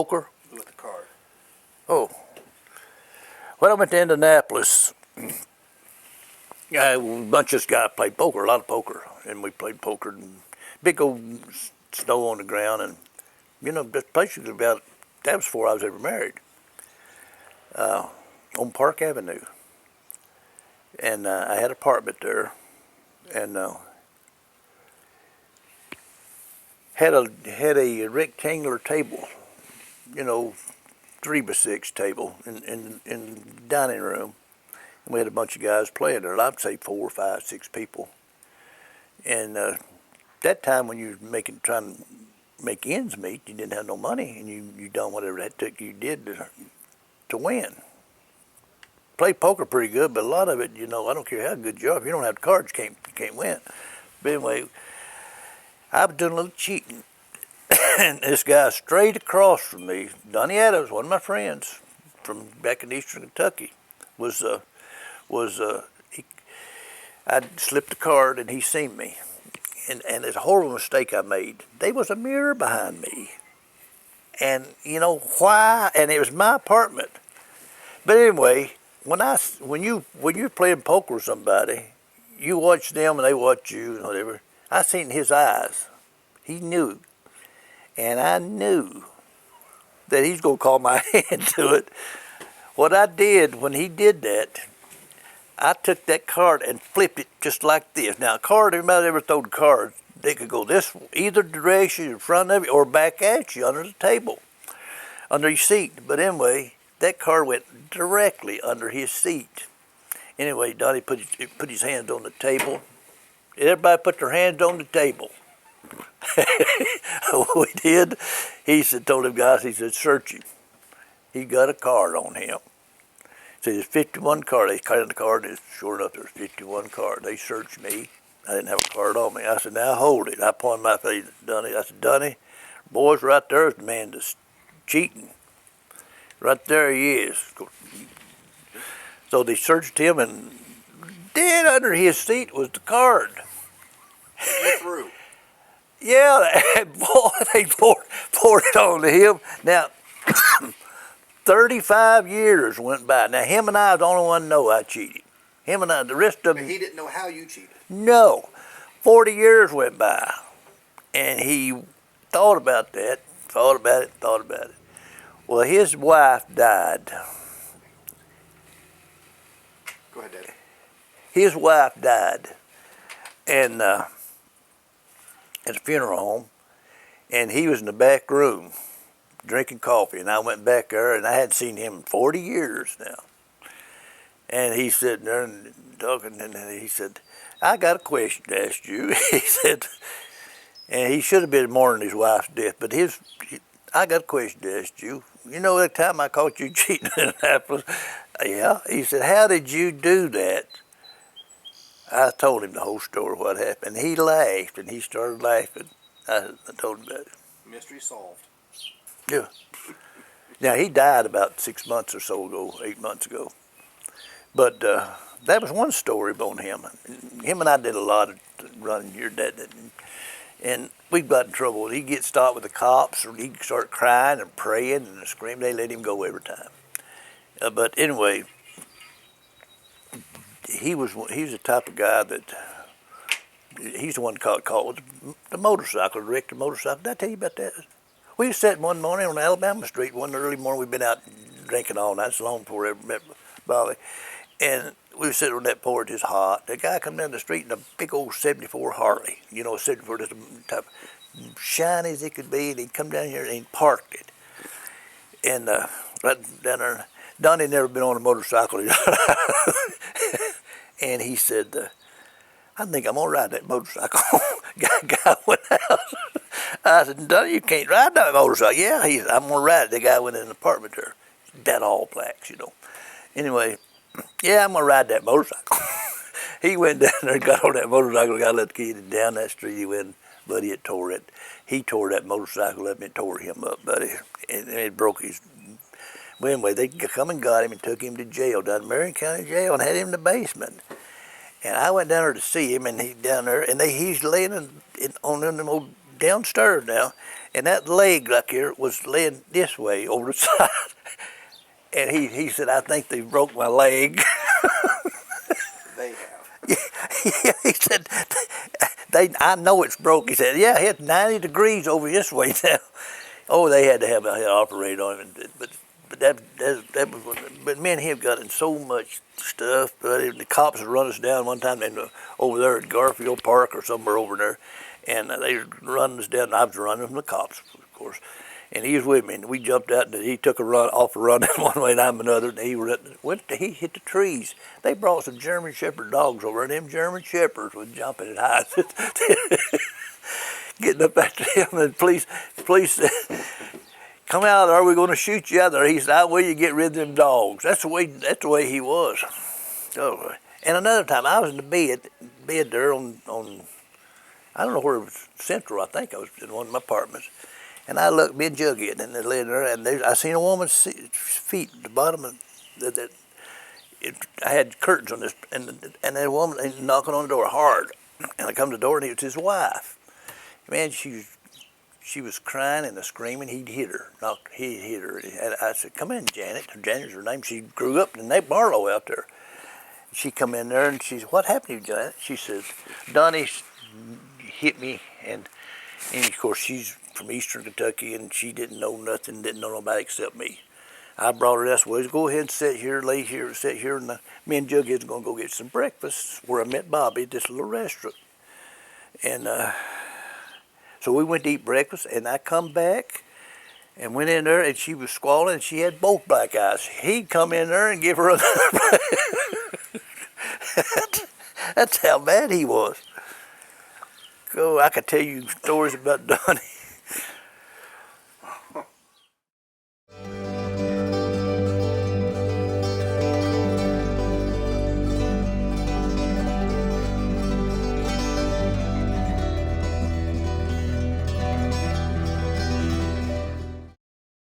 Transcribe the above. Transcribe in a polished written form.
poker? With the card. Oh. Well, I went to Indianapolis. A bunch of us guys played poker, a lot of poker. And we played poker. And big old snow on the ground. And, this place was about, that was before I was ever married. On Park Avenue. And I had an apartment there. And had a rectangular table, 3x6 table in the dining room. And we had a bunch of guys playing there. I'd say 4, 5, 6 people. And that time when you were trying to make ends meet, you didn't have no money, and you done whatever that took you did to win. Play poker pretty good, but a lot of it, I don't care how good you are, if you don't have the cards, you can't win. But anyway, I was doing a little cheating. And this guy straight across from me, Donnie Adams, one of my friends from back in eastern Kentucky, I'd slipped a card and he seen me. And it's a horrible mistake I made. There was a mirror behind me. And you know why? And it was my apartment. But anyway, when you're playing poker with somebody, you watch them and they watch you and whatever. I seen his eyes. He knew. And I knew that he's going to call my hand to it. What I did when he did that, I took that card and flipped it just like this. Now, a card, everybody ever throw the cards, they could go either direction, in front of you, or back at you under the table, under your seat. But anyway, that card went directly under his seat. Anyway, Donnie put his hands on the table. Everybody put their hands on the table. We did. He told them guys, he said, search him. He got a card on him. So there's 51 cards. They counted the card, and sure enough, there's 51 cards. They searched me. I didn't have a card on me. I said, now hold it. I pointed my face at Donnie. I said, Donnie, boys, right there is the man that's cheating. Right there he is. So they searched him, and dead under his seat was the card. Through. Yeah, boy, they poured it on to him. Now, 35 years went by. Now, him and I was the only one to know I cheated. Him and I, the rest of them. But he didn't know how you cheated. No. 40 years went by. And he thought about it. Well, his wife died. Go ahead, Daddy. His wife died. And at a funeral home, and he was in the back room drinking coffee, and I went back there, and I hadn't seen him in 40 years now. And he's sitting there and talking, and he said, I got a question to ask you. He said, and he should have been mourning his wife's death, but I got a question to ask you. You know that time I caught you cheating in Indianapolis? Yeah. He said, how did you do that? I told him the whole story, what happened. He laughed, and he started laughing. I told him about it. Mystery solved. Yeah. Now, he died about 6 months or so ago, 8 months ago. But that was one story on him. Him and I did a lot of running your dad. And we got in trouble. He'd get stopped with the cops, or he'd start crying and praying and screaming. They let him go every time. But anyway, he was the type of guy that, he's the one called the motorcycle, wrecked the motorcycle. Did I tell you about that? We was sitting one morning on Alabama Street, one early morning. We'd been out drinking all night. It's long before I ever met Bobby. And we were sitting on that porch, it's hot. The guy come down the street in a big old 74 Harley. 74, just a type shiny as it could be. And he'd come down here and he parked it. And right down there, Donnie never been on a motorcycle. And he said, I think I'm going to ride that motorcycle. Guy went out. I said, Donnie, you can't ride that motorcycle. Yeah, he said, I'm going to ride it. The guy went in an apartment there. That all blacks, Anyway, yeah, I'm going to ride that motorcycle. He went down there and got on that motorcycle, got let the kid down that street. He went, buddy, it tore it. He tore that motorcycle up and it tore him up, buddy. And it broke his. Well, anyway, they come and got him and took him to jail, down Marion County Jail, and had him in the basement. And I went down there to see him, and he's down there, and he's laying on them old downstairs now, and that leg like here was laying this way over the side. And he said, I think they broke my leg. They have. Yeah, he said, I know it's broke. He said, yeah, it's 90 degrees over this way now. Oh, they had to have an operate on it, but that was but me and him got in so much stuff. But the cops would run us down one time over there at Garfield Park or somewhere over there, and they were running us down. And I was running from the cops, of course, and he was with me. And we jumped out, and he took a run one way, and I'm another. And he hit the trees. They brought some German Shepherd dogs over, and them German Shepherds was jumping at high. Getting up after him, and police said, come out, or we're going to shoot you out there. He said, how will you get rid of them dogs? That's the way he was. So, and another time, I was in the bed there on I don't know where it was, Central, I think I was in one of my apartments. And I looked, me and Juggy, and they're laying there, and I seen a woman's feet at the bottom of I had curtains on this, and that woman knocking on the door hard. And I come to the door, and it was his wife. Man, she was crying and screaming. He hit her. He hit her. And I said, come in, Janet. Janet's her name. She grew up in Nate Barlow out there. She come in there, and she said, what happened to you, Janet? She says, Donnie hit me, and of course, she's from eastern Kentucky, and she didn't know nothing, didn't know nobody except me. I brought her this way. Go ahead and sit here, and me and Juggy is going to go get some breakfast where I met Bobby at this little restaurant. And so we went to eat breakfast, and I come back and went in there, and she was squalling, and she had both black eyes. He'd come in there and give her another. That's how bad he was. Oh, I could tell you stories about Donnie.